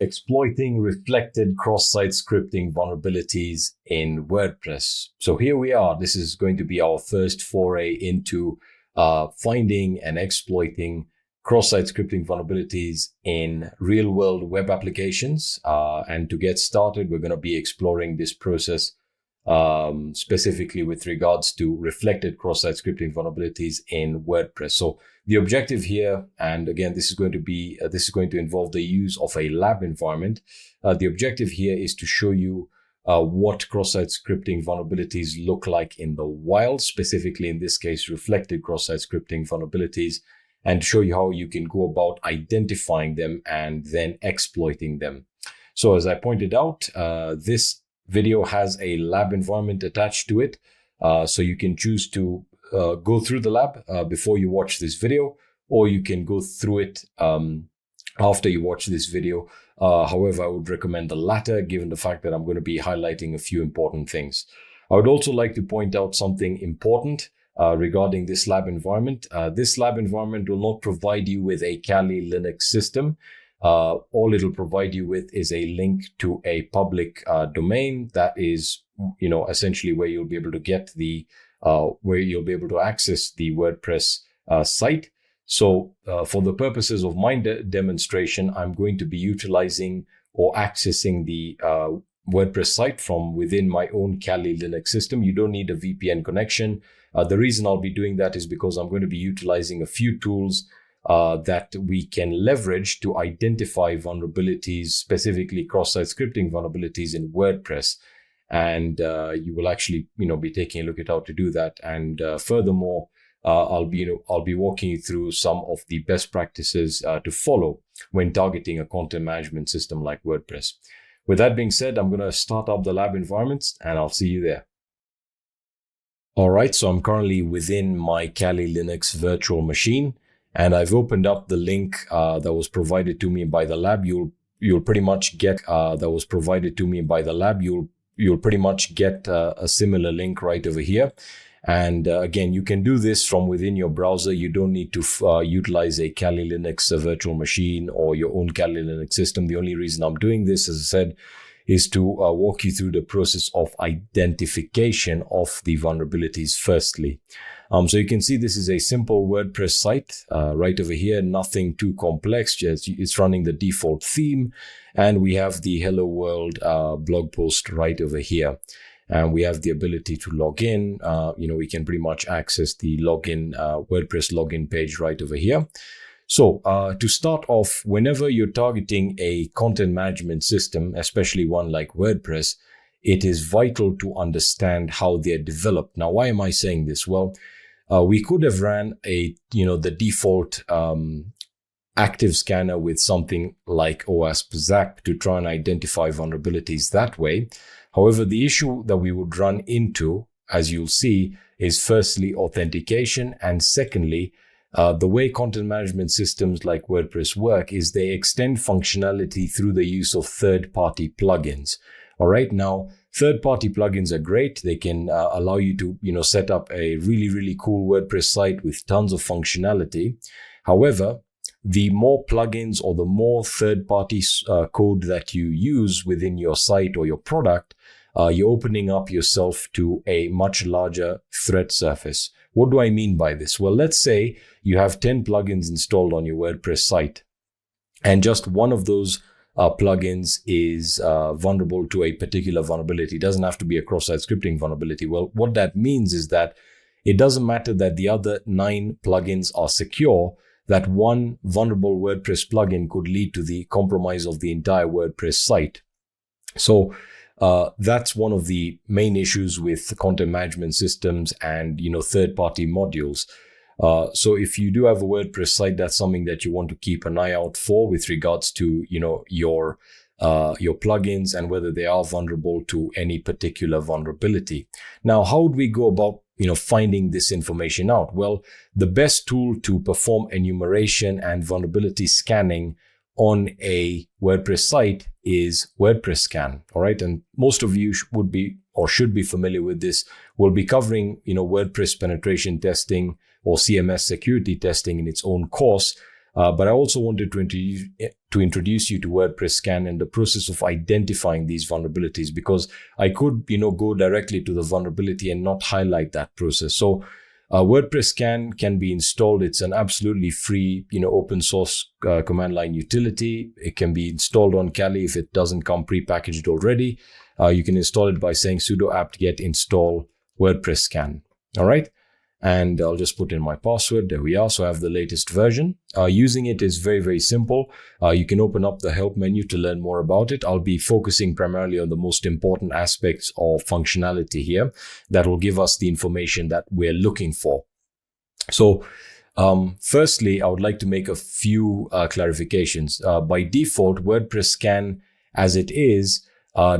Exploiting reflected cross-site scripting vulnerabilities in WordPress. So here we are. This is going to be our first foray into finding and exploiting cross-site scripting vulnerabilities in real-world web applications. And to get started, we're going to be exploring this process specifically with regards to reflected cross-site scripting vulnerabilities in WordPress. So the objective here, and again, this is going to involve the use of a lab environment. The objective here is to show you what cross-site scripting vulnerabilities look like in the wild, specifically in this case, reflected cross-site scripting vulnerabilities, and show you how you can go about identifying them and then exploiting them. So as I pointed out, this video has a lab environment attached to it. So you can choose to go through the lab before you watch this video, or you can go through it after you watch this video. However, I would recommend the latter, given the fact that I'm going to be highlighting a few important things. I would also like to point out something important regarding this lab environment. This lab environment will not provide you with a Kali Linux system. All it'll provide you with is a link to a public domain that is, essentially where you'll be able to get where you'll be able to access the WordPress site. So for the purposes of my demonstration, I'm going to be utilizing or accessing the WordPress site from within my own Kali Linux system. You don't need a VPN connection. The reason I'll be doing that is because I'm going to be utilizing a few tools that we can leverage to identify vulnerabilities, specifically cross-site scripting vulnerabilities in WordPress. And you will actually, be taking a look at how to do that. And furthermore, I'll be walking you through some of the best practices to follow when targeting a content management system like WordPress. With that being said, I'm going to start up the lab environments, and I'll see you there. All right, so I'm currently within my Kali Linux virtual machine, and I've opened up the link that was provided to me by the lab. You'll pretty much get You'll pretty much get a similar link right over here. And again, you can do this from within your browser. You don't need to utilize a Kali Linux virtual machine or your own Kali Linux system. The only reason I'm doing this, as I said, is to walk you through the process of identification of the vulnerabilities firstly. So you can see this is a simple WordPress site right over here, nothing too complex, just it's running the default theme. And we have the Hello World blog post right over here. And we have the ability to log in. We can pretty much access the login, WordPress login page right over here. So to start off, whenever you're targeting a content management system, especially one like WordPress, it is vital to understand how they're developed. Now, why am I saying this? Well, we could have ran the default active scanner with something like OSCP to try and identify vulnerabilities that way. However, the issue that we would run into, as you'll see, is firstly authentication, and secondly, the way content management systems like WordPress work is they extend functionality through the use of third-party plugins. All right, now third-party plugins are great. They can allow you to set up a really, really cool WordPress site with tons of functionality. However, the more plugins or the more third-party code that you use within your site or your product, you're opening up yourself to a much larger threat surface. What do I mean by this? Well, let's say you have 10 plugins installed on your WordPress site, and just one of those plugins is vulnerable to a particular vulnerability. It doesn't have to be a cross-site scripting vulnerability. Well, what that means is that it doesn't matter that the other 9 plugins are secure, that one vulnerable WordPress plugin could lead to the compromise of the entire WordPress site. So that's one of the main issues with content management systems and third-party modules. So if you do have a WordPress site, that's something that you want to keep an eye out for with regards to your plugins and whether they are vulnerable to any particular vulnerability. Now, how would we go about finding this information out? Well, the best tool to perform enumeration and vulnerability scanning on a WordPress site is WordPress Scan. All right, and most of you would be or should be familiar with this. We'll be covering WordPress penetration testing or CMS security testing in its own course. But I also wanted to introduce you to WordPress Scan and the process of identifying these vulnerabilities, because I could, go directly to the vulnerability and not highlight that process. So WordPress Scan can be installed. It's an absolutely free, open source command line utility. It can be installed on Kali if it doesn't come prepackaged already. You can install it by saying sudo apt-get install WordPress Scan. All right. And I'll just put in my password. There we are. So I have the latest version. Using it is very, very simple. You can open up the help menu to learn more about it. I'll be focusing primarily on the most important aspects of functionality here that will give us the information that we're looking for. So firstly, I would like to make a few clarifications. By default, WordPress Scan as it is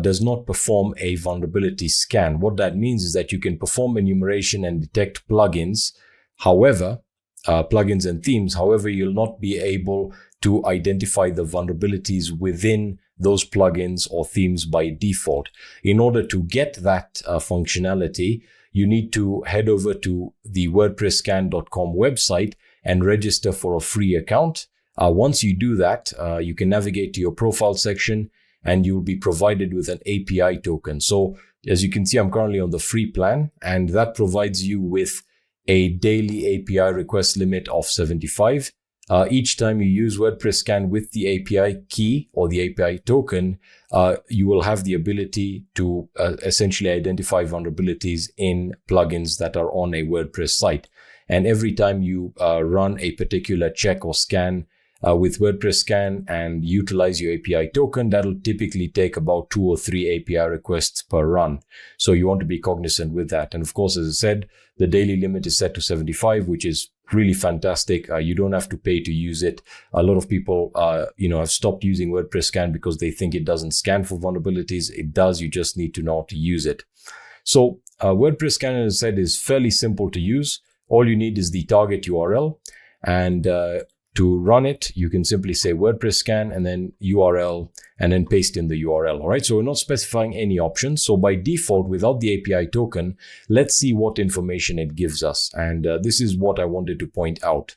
does not perform a vulnerability scan. What that means is that you can perform enumeration and detect plugins. However, plugins and themes. However, you'll not be able to identify the vulnerabilities within those plugins or themes by default. In order to get that functionality, you need to head over to the WordPressScan.com website and register for a free account. Once you do that, you can navigate to your profile section and you'll be provided with an API token. So as you can see, I'm currently on the free plan, and that provides you with a daily API request limit of 75. Each time you use WordPress Scan with the API key or the API token, you will have the ability to essentially identify vulnerabilities in plugins that are on a WordPress site. And every time you run a particular check or scan with WordPress Scan and utilize your API token, that'll typically take about 2 or 3 API requests per run. So you want to be cognizant with that. And of course, as I said, the daily limit is set to 75, which is really fantastic. You don't have to pay to use it. A lot of people, have stopped using WordPress Scan because they think it doesn't scan for vulnerabilities. It does. You just need to know how to use it. So WordPress Scan, as I said, is fairly simple to use. All you need is the target URL, and to run it, you can simply say WordPress Scan and then URL and then paste in the URL. All right. So we're not specifying any options. So by default, without the API token, let's see what information it gives us. And this is what I wanted to point out.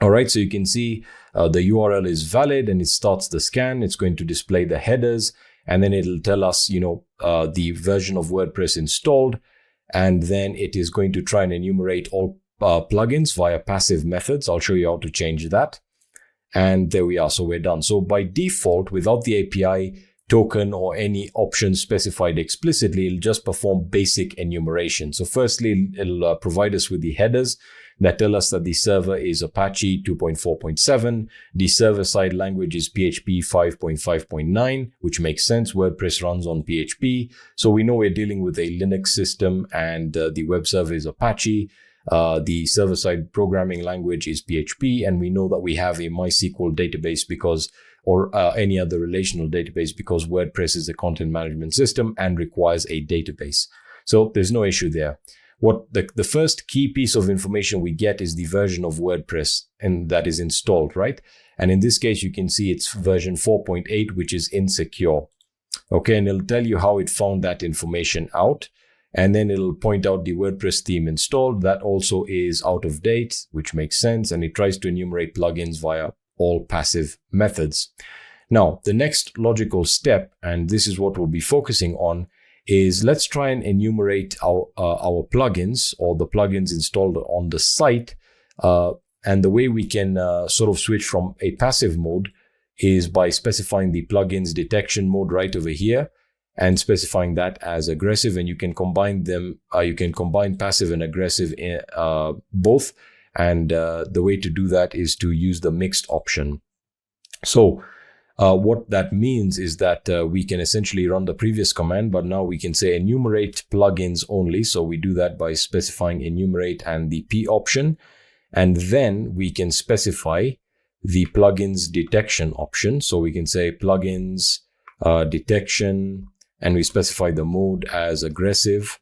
All right. So you can see the URL is valid and it starts the scan. It's going to display the headers, and then it'll tell us, the version of WordPress installed. And then it is going to try and enumerate all plugins via passive methods. I'll show you how to change that. And there we are. So we're done. So by default, without the API token or any options specified explicitly, it'll just perform basic enumeration. So firstly, it'll provide us with the headers that tell us that the server is Apache 2.4.7. The server-side language is PHP 5.5.9, which makes sense. WordPress runs on PHP. So we know we're dealing with a Linux system, and the web server is Apache. The server-side programming language is PHP, and we know that we have a MySQL database or any other relational database, because WordPress is a content management system and requires a database. So there's no issue there. What the first key piece of information we get is the version of WordPress and that is installed, right? And in this case, you can see it's version 4.8, which is insecure. Okay, and it'll tell you how it found that information out. And then it'll point out the WordPress theme installed. That also is out of date, which makes sense. And it tries to enumerate plugins via all passive methods. Now, the next logical step, and this is what we'll be focusing on, is let's try and enumerate our plugins or the plugins installed on the site. And the way we can sort of switch from a passive mode is by specifying the plugins detection mode right over here, and specifying that as aggressive. And you can combine them. You can combine passive and aggressive both. And the way to do that is to use the mixed option. So what that means is that we can essentially run the previous command, but now we can say enumerate plugins only. So we do that by specifying enumerate and the P option. And then we can specify the plugins detection option. So we can say plugins detection, and we specify the mode as aggressive.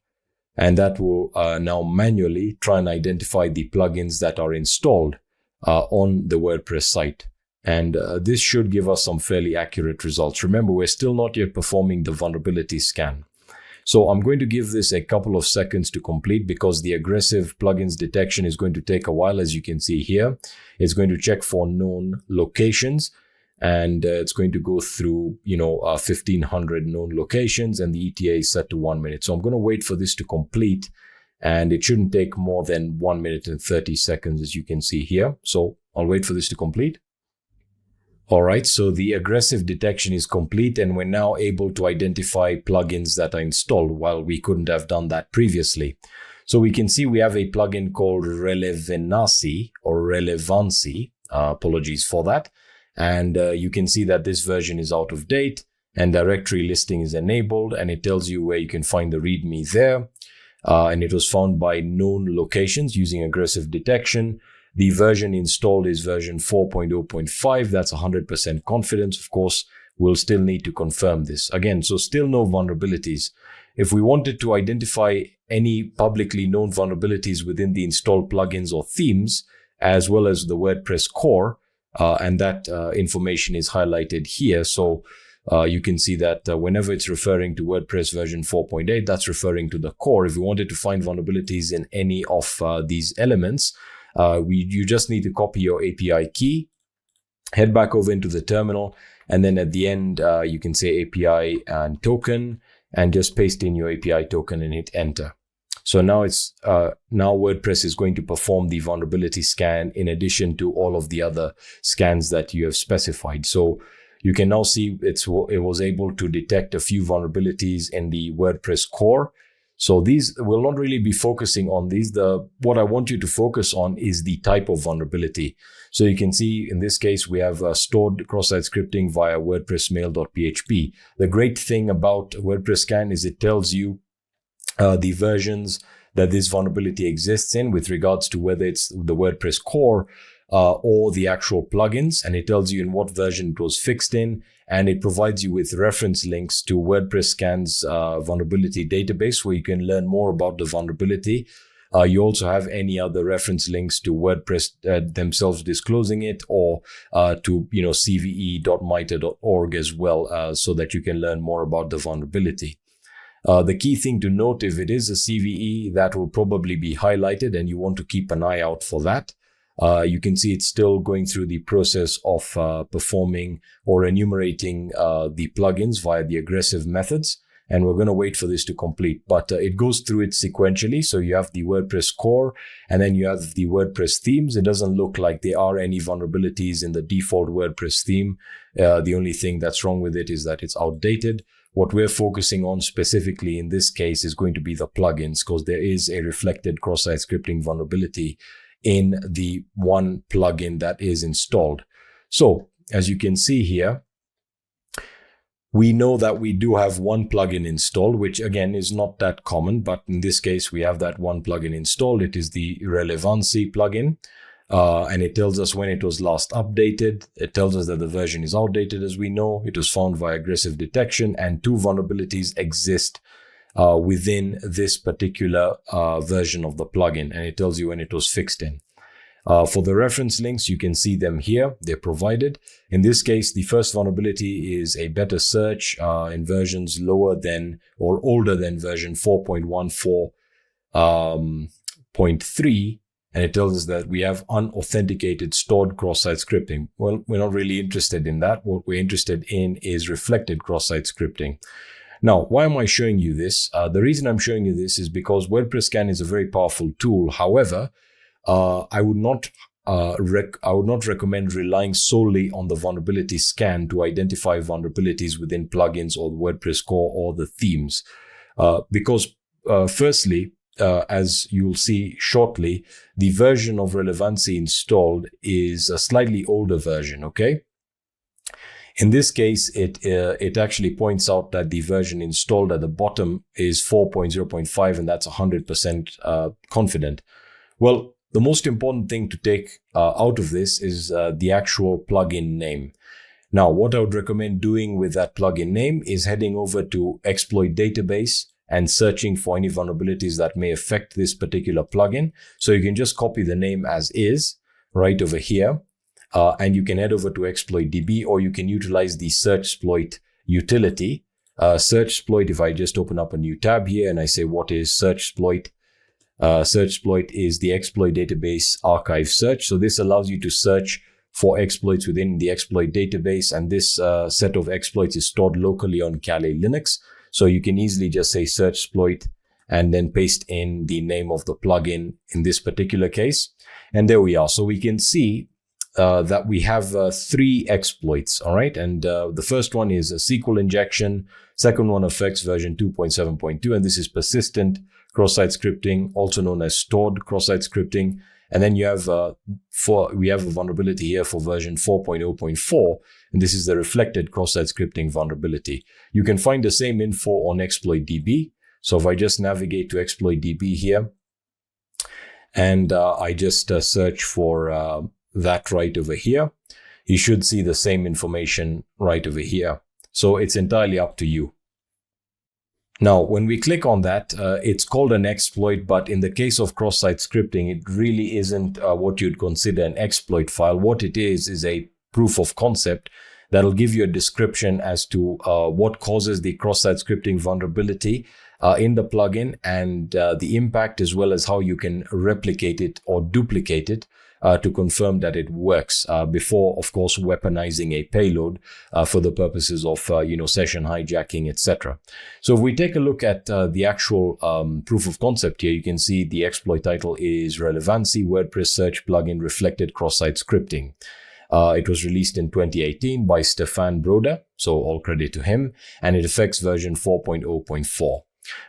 And that will now manually try and identify the plugins that are installed on the WordPress site. And this should give us some fairly accurate results. Remember, we're still not yet performing the vulnerability scan. So I'm going to give this a couple of seconds to complete because the aggressive plugins detection is going to take a while. As you can see here, it's going to check for known locations, and it's going to go through, 1,500 known locations, and the ETA is set to 1 minute. So I'm going to wait for this to complete, and it shouldn't take more than 1 minute and 30 seconds, as you can see here. So I'll wait for this to complete. All right, so the aggressive detection is complete, and we're now able to identify plugins that are installed, while we couldn't have done that previously. So we can see we have a plugin called Relevancy or Relevancy. Apologies for that. And you can see that this version is out of date, and directory listing is enabled, and it tells you where you can find the README there. And it was found by known locations using aggressive detection. The version installed is version 4.0.5. That's 100% confidence. Of course, we'll still need to confirm this. Again, so still no vulnerabilities. If we wanted to identify any publicly known vulnerabilities within the installed plugins or themes, as well as the WordPress core, and that information is highlighted here. So you can see that whenever it's referring to WordPress version 4.8, that's referring to the core. If we wanted to find vulnerabilities in any of these elements, you just need to copy your API key, head back over into the terminal, and then at the end, you can say API and token, and just paste in your API token and hit enter. So now now WordPress is going to perform the vulnerability scan in addition to all of the other scans that you have specified. So you can now see it was able to detect a few vulnerabilities in the WordPress core. So these will not really be focusing on these. What I want you to focus on is the type of vulnerability. So you can see in this case, we have stored cross-site scripting via WordPress mail.php. The great thing about WordPress scan is it tells you the versions that this vulnerability exists in with regards to whether it's the WordPress core or the actual plugins, and it tells you in what version it was fixed in, and it provides you with reference links to WordPress Scan's vulnerability database where you can learn more about the vulnerability. You also have any other reference links to WordPress themselves disclosing it, or to cve.mitre.org as well, so that you can learn more about the vulnerability. The key thing to note, if it is a CVE, that will probably be highlighted, and you want to keep an eye out for that. You can see it's still going through the process of performing or enumerating the plugins via the aggressive methods, and we're going to wait for this to complete. But it goes through it sequentially. So you have the WordPress core, and then you have the WordPress themes. It doesn't look like there are any vulnerabilities in the default WordPress theme. The only thing that's wrong with it is that it's outdated. What we're focusing on specifically in this case is going to be the plugins, because there is a reflected cross-site scripting vulnerability in the one plugin that is installed. So as you can see here, we know that we do have one plugin installed, which again is not that common, but in this case, we have that one plugin installed. It is the Relevancy plugin. And it tells us when it was last updated. It tells us that the version is outdated, as we know. It was found via aggressive detection, and 2 vulnerabilities exist within this particular version of the plugin, and it tells you when it was fixed in. For the reference links, you can see them here. They're provided. In this case, the first vulnerability is a better search in versions lower than or older than version 4.14.3. And it tells us that we have unauthenticated stored cross-site scripting. Well, we're not really interested in that. What we're interested in is reflected cross-site scripting. Now, why am I showing you this? The reason I'm showing you this is because WordPress Scan is a very powerful tool. However, I would not recommend relying solely on the vulnerability scan to identify vulnerabilities within plugins or the WordPress core or the themes. Because firstly, as you'll see shortly, the version of Relevancy installed is a slightly older version, okay? In this case, it actually points out that the version installed at the bottom is 4.0.5, and that's 100% confident. Well, the most important thing to take out of this is the actual plugin name. Now, what I would recommend doing with that plugin name is heading over to Exploit Database and searching for any vulnerabilities that may affect this particular plugin. So you can just copy the name as is right over here, and you can head over to Exploit DB, or you can utilize the search exploit utility Search exploit, if I just open up a new tab here and I say, what is search exploit? Search exploit is the exploit database archive search. So this allows you to search for exploits within the exploit database. And this set of exploits is stored locally on Kali Linux. So you can easily just say search exploit and then paste in the name of the plugin in this particular case. And there we are. So we can see that we have 3 exploits, all right? And the first one is a SQL injection. Second one affects version 2.7.2, and this is persistent cross-site scripting, also known as stored cross-site scripting. And then you have we have a vulnerability here for version 4.0.4, and this is the reflected cross-site scripting vulnerability. You can find the same info on ExploitDB. So if I just navigate to ExploitDB here, and I just search for that right over here, you should see the same information right over here. So it's entirely up to you. Now, when we click on that, it's called an exploit, but in the case of cross-site scripting, it really isn't what you'd consider an exploit file. What it is a proof of concept that'll give you a description as to what causes the cross-site scripting vulnerability in the plugin, and the impact, as well as how you can replicate it or duplicate it to confirm that it works before, of course, weaponizing a payload for the purposes of session hijacking, etc. So if we take a look at the actual proof of concept here, you can see the exploit title is Relevancy WordPress Search Plugin Reflected Cross-Site Scripting. It was released in 2018 by Stefan Broda, so all credit to him, and it affects version 4.0.4.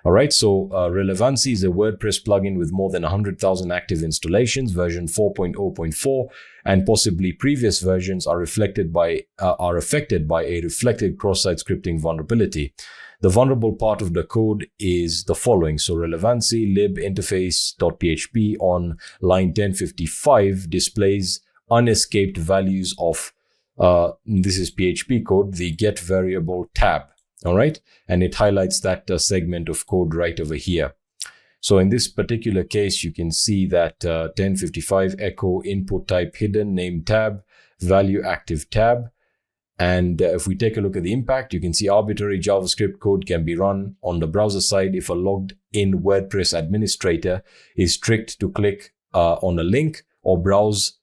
All right, so Relevancy is a WordPress plugin with more than 100,000 active installations. Version 4.0.4 and possibly previous versions are affected by a reflected cross-site scripting vulnerability. The vulnerable part of the code is the following. So Relevancy lib interface.php on line 1055 displays unescaped values of, this is PHP code, the get variable tab. All right. And it highlights that segment of code right over here. So in this particular case, you can see that 1055 echo input type hidden name tab, value active tab. And if we take a look at the impact, you can see arbitrary JavaScript code can be run on the browser side if a logged in WordPress administrator is tricked to click on a link or browse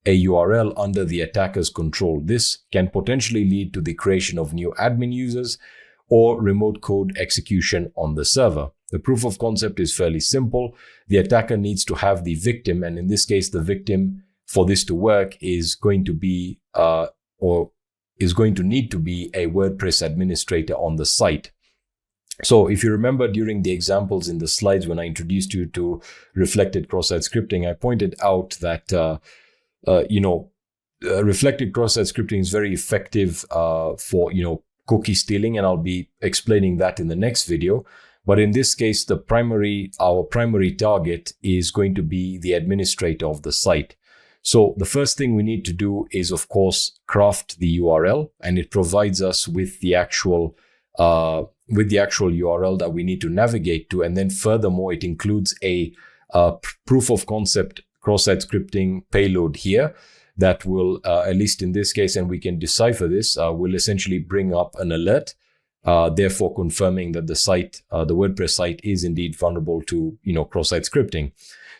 a URL under the attacker's control. This can potentially lead to the creation of new admin users or remote code execution on the server. The proof of concept is fairly simple. The attacker needs to have the victim, and in this case, the victim for this to work is going to be need to be a WordPress administrator on the site. So if you remember during the examples in the slides when I introduced you to reflected cross-site scripting, I pointed out that reflected cross-site scripting is very effective for cookie stealing, and I'll be explaining that in the next video. But in this case, our primary target is going to be the administrator of the site. So the first thing we need to do is, of course, craft the URL, and it provides us with the actual URL that we need to navigate to. And then furthermore, it includes a proof of concept cross-site scripting payload here that will, at least in this case, and we can decipher this, will essentially bring up an alert, therefore confirming that the site, the WordPress site, is indeed vulnerable to cross-site scripting.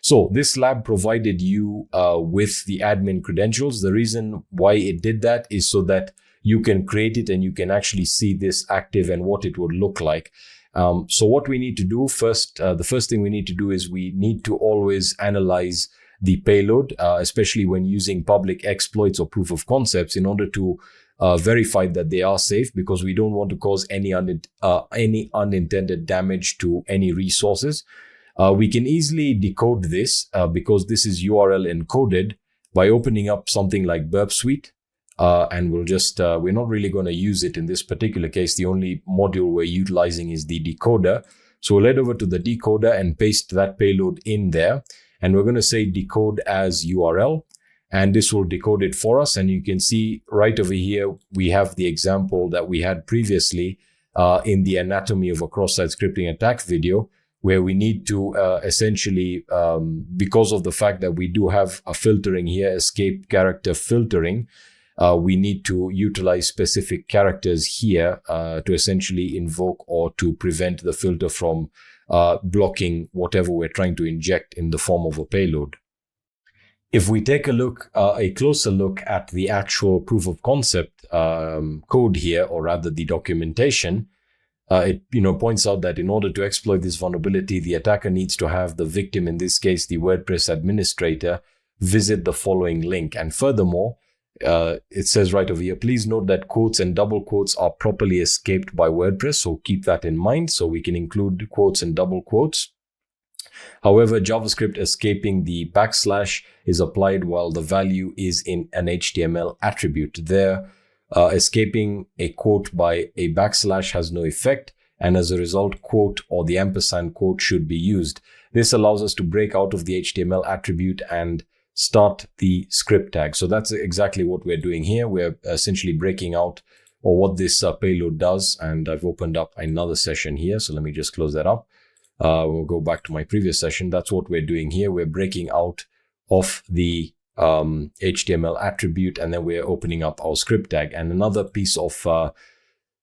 So this lab provided you with the admin credentials. The reason why it did that is so that you can create it and you can actually see this active and what it would look like. So what we need to do first, the first thing we need to do is we need to always analyze the payload, especially when using public exploits or proof of concepts, in order to verify that they are safe, because we don't want to cause any unintended damage to any resources. We can easily decode this because this is URL encoded by opening up something like Burp Suite. And we're not really going to use it in this particular case. The only module we're utilizing is the decoder. So we'll head over to the decoder and paste that payload in there. And we're going to say decode as URL, and this will decode it for us. And you can see right over here, we have the example that we had previously in the anatomy of a cross-site scripting attack video, where we need to essentially, because of the fact that we do have a filtering here, escape character filtering, we need to utilize specific characters here to essentially invoke or to prevent the filter from blocking whatever we're trying to inject in the form of a payload. If we take a closer look at the actual proof of concept code here, or rather the documentation, it points out that in order to exploit this vulnerability, the attacker needs to have the victim, in this case the WordPress administrator, visit the following link. And furthermore, it says right over here, please note that quotes and double quotes are properly escaped by WordPress, so keep that in mind. So we can include quotes and double quotes. However, JavaScript escaping the backslash is applied while the value is in an HTML attribute. There, escaping a quote by a backslash has no effect, and as a result, quote or the ampersand quote should be used. This allows us to break out of the HTML attribute and start the script tag. So that's exactly what we're doing here. We're essentially breaking out, or what this payload does. And I've opened up another session here, so let me just close that up. We'll go back to my previous session. That's what we're doing here. We're breaking out of the HTML attribute, and then we're opening up our script tag. And another piece of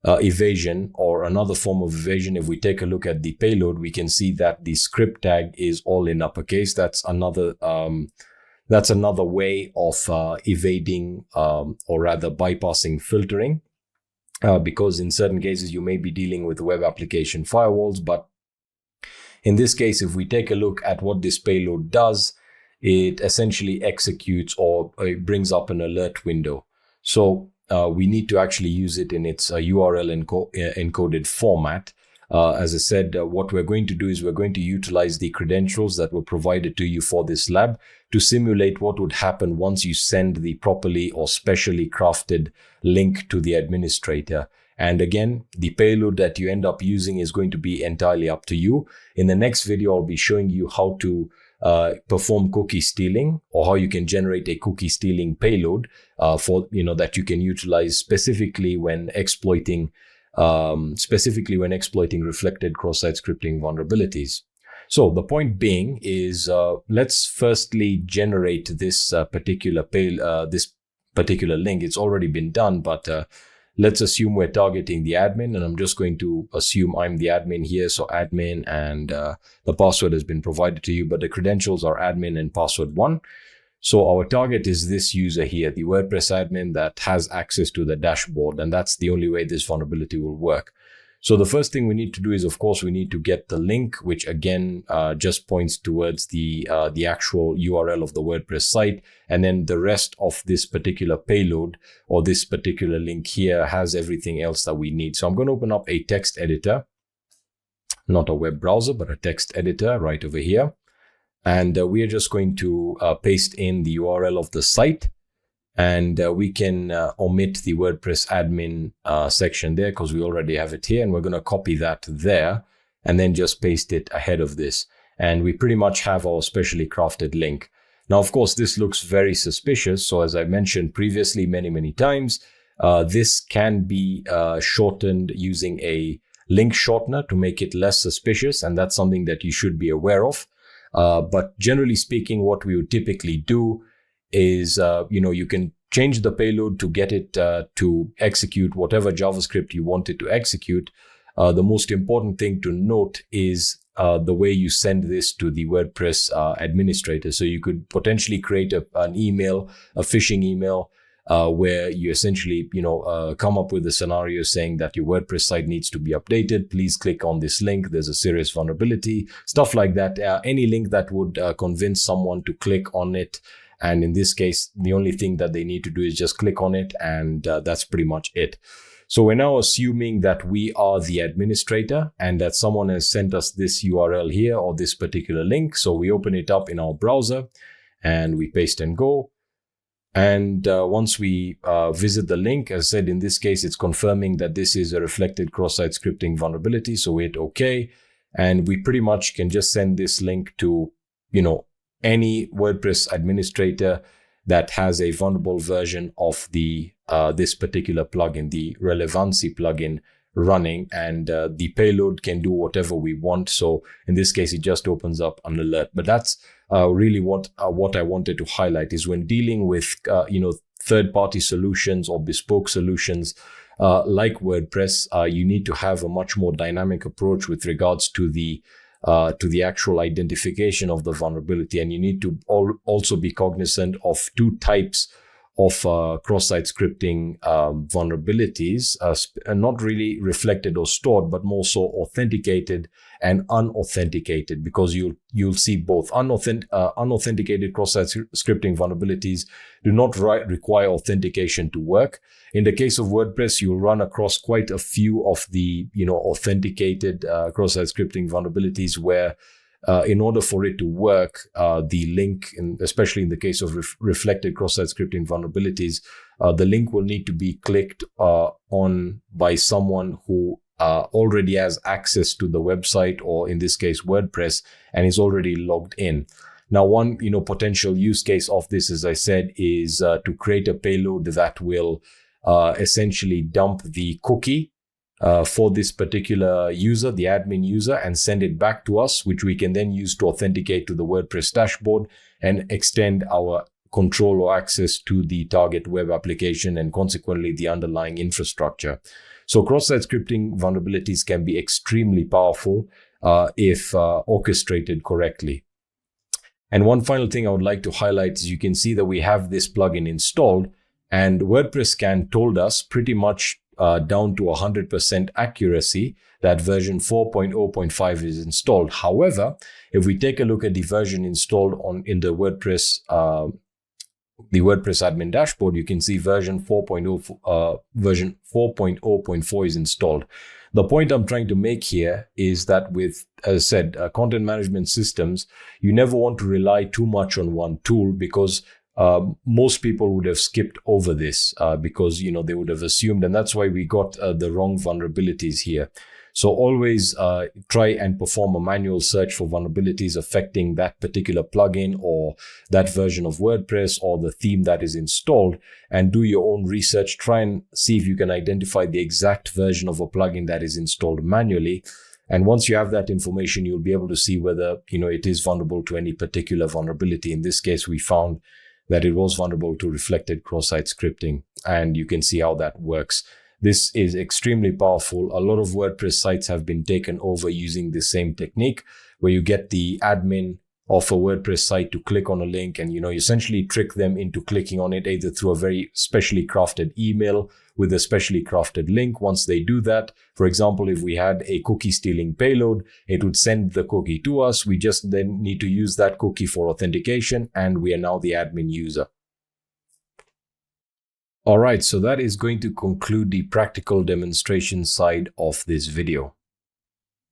evasion, or another form of evasion, if we take a look at the payload, we can see that the script tag is all in uppercase. That's another way of evading or rather bypassing filtering, because in certain cases you may be dealing with web application firewalls. But in this case, if we take a look at what this payload does, it essentially executes, or it brings up an alert window. So we need to actually use it in its URL encoded format. As I said, what we're going to do is we're going to utilize the credentials that were provided to you for this lab to simulate what would happen once you send the properly or specially crafted link to the administrator. And again, the payload that you end up using is going to be entirely up to you. In the next video, I'll be showing you how to perform cookie stealing, or how you can generate a cookie stealing payload that you can utilize specifically when exploiting reflected cross-site scripting vulnerabilities. So the point being is, let's firstly generate this particular link. It's already been done, but let's assume we're targeting the admin, and I'm just going to assume I'm the admin here. So admin, and the password has been provided to you, but the credentials are admin and password 1. So our target is this user here, the WordPress admin that has access to the dashboard, and that's the only way this vulnerability will work. So the first thing we need to do is, of course, we need to get the link, which again just points towards the actual URL of the WordPress site. And then the rest of this particular payload, or this particular link here, has everything else that we need. So I'm going to open up a text editor, not a web browser, but a text editor right over here. And we are just going to paste in the URL of the site. And we can omit the WordPress admin section there, because we already have it here. And we're going to copy that there and then just paste it ahead of this. And we pretty much have our specially crafted link. Now, of course, this looks very suspicious. So as I mentioned previously many times, this can be shortened using a link shortener to make it less suspicious. And that's something that you should be aware of. But generally speaking, what we would typically do is, you can change the payload to get it to execute whatever JavaScript you want it to execute. The most important thing to note is the way you send this to the WordPress administrator. So you could potentially create an email, a phishing email, where you essentially, come up with a scenario saying that your WordPress site needs to be updated. Please click on this link. There's a serious vulnerability, stuff like that. Any link that would convince someone to click on it. And in this case, the only thing that they need to do is just click on it, and that's pretty much it. So we're now assuming that we are the administrator and that someone has sent us this URL here, or this particular link. So we open it up in our browser and we paste and go. And once we visit the link, as I said, in this case, it's confirming that this is a reflected cross-site scripting vulnerability. So we hit OK. And we pretty much can just send this link to, any WordPress administrator that has a vulnerable version of the this particular plugin, the Relevancy plugin running, and the payload can do whatever we want. So in this case, it just opens up an alert. But that's really what I wanted to highlight is when dealing with third-party solutions or bespoke solutions like WordPress, you need to have a much more dynamic approach with regards to the actual identification of the vulnerability. And you need to also be cognizant of two types of cross-site scripting vulnerabilities, not really reflected or stored, but more so authenticated and unauthenticated, because you'll see both unauthenticated cross-site scripting vulnerabilities do not require authentication to work. In the case of WordPress, you'll run across quite a few of the authenticated cross-site scripting vulnerabilities where in order for it to work, the link, especially in the case of reflected cross-site scripting vulnerabilities, the link will need to be clicked on by someone who already has access to the website, or in this case, WordPress, and is already logged in. Now, one potential use case of this, as I said, is to create a payload that will essentially dump the cookie for this particular user, the admin user, and send it back to us, which we can then use to authenticate to the WordPress dashboard and extend our control or access to the target web application and consequently the underlying infrastructure. So cross-site scripting vulnerabilities can be extremely powerful if orchestrated correctly. And one final thing I would like to highlight is you can see that we have this plugin installed, and WordPress Scan told us pretty much down to 100% accuracy that version 4.0.5 is installed. However, if we take a look at the version installed in the WordPress admin dashboard, you can see version 4.0.4 is installed. The point I'm trying to make here is that with, as I said, content management systems, you never want to rely too much on one tool, because most people would have skipped over this because they would have assumed, and that's why we got the wrong vulnerabilities here. So always try and perform a manual search for vulnerabilities affecting that particular plugin or that version of WordPress or the theme that is installed, and do your own research. Try and see if you can identify the exact version of a plugin that is installed manually. And once you have that information, you'll be able to see whether it is vulnerable to any particular vulnerability. In this case, we found that it was vulnerable to reflected cross-site scripting, and you can see how that works. This is extremely powerful. A lot of WordPress sites have been taken over using the same technique, where you get the admin of a WordPress site to click on a link, and you essentially trick them into clicking on it either through a very specially crafted email with a specially crafted link. Once they do that, for example, if we had a cookie stealing payload, it would send the cookie to us. We just then need to use that cookie for authentication, and we are now the admin user. All right, so that is going to conclude the practical demonstration side of this video.